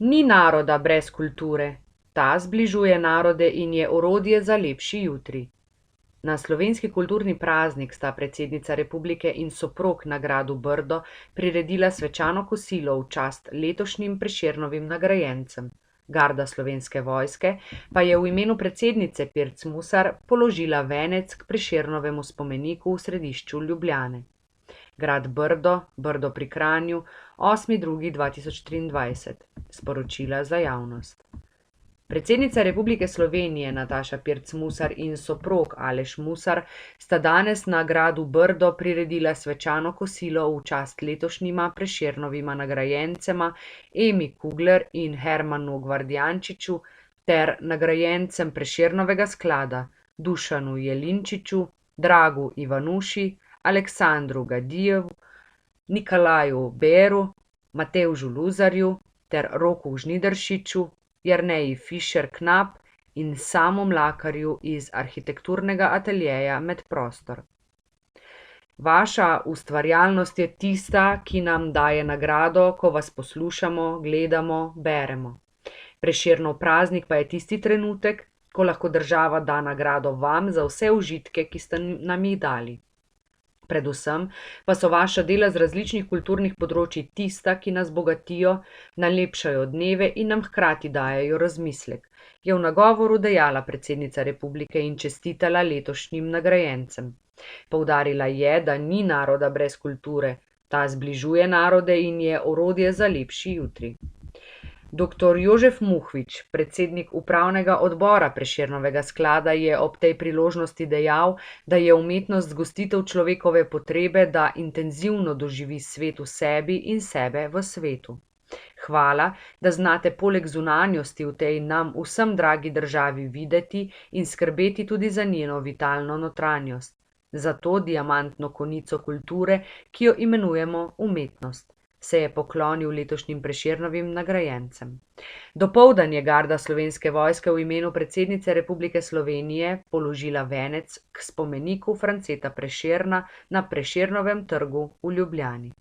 Ni naroda brez kulture, ta zbližuje narode in je orodje za lepši jutri. Na slovenski kulturni praznik sta predsednica republike in soprog na gradu Brdo priredila svečano kosilo v čast letošnjim Prešernovim nagrajencem. Garda Slovenske vojske pa je v imenu predsednice Pirc Musar položila venec k Prešernovemu spomeniku v središču Ljubljane. Grad Brdo, Brdo pri Kranju, 8. 2. 2023. Sporočila za javnost. Predsednica Republike Slovenije Nataša Pirc Musar in soprog Aleš Musar sta danes na gradu Brdo priredila svečano kosilo v čast letošnjima Prešernovima nagrajencema Emi Kugler in Hermanu Gvardjančiču ter nagrajencem Prešernovega sklada Dušanu Jelinčiču, Dragu Ivanuši, Aleksandru Gadijevu, Nikolaju Beru, Matevžu Luzarju ter Roku Žnidaršiču, Jerneji Fišer Knap in Samu Mlakarju iz arhitekturnega ateljeja Medprostor. Vaša ustvarjalnost je tista, ki nam daje nagrado, ko vas poslušamo, gledamo, beremo. Prešernov praznik pa je tisti trenutek, ko lahko država da nagrado vam za vse užitke, ki ste nam jih dali. Predvsem pa so vaša dela z različnih kulturnih področij tista, ki nas bogatijo, nalepšajo dneve in nam hkrati dajejo razmislek, je v nagovoru dejala predsednica republike in čestitala letošnjim nagrajencem. Poudarila je, da ni naroda brez kulture, ta zbližuje narode in je orodje za lepši jutri. Dr. Jožef Muhvič, predsednik upravnega odbora Prešernovega sklada, je ob tej priložnosti dejal, da je umetnost zgostitev človekove potrebe, da intenzivno doživi svet v sebi in sebe v svetu. Hvala, da znate poleg zunanjosti v tej nam vsem dragi državi videti in skrbeti tudi za njeno vitalno notranjost, za to diamantno konico kulture, ki jo imenujemo umetnost, se je poklonil letošnjim Prešernovim nagrajencem. Dopoldan je garda Slovenske vojske v imenu predsednice Republike Slovenije položila venec k spomeniku Franceta Prešerna na Prešernovem trgu v Ljubljani.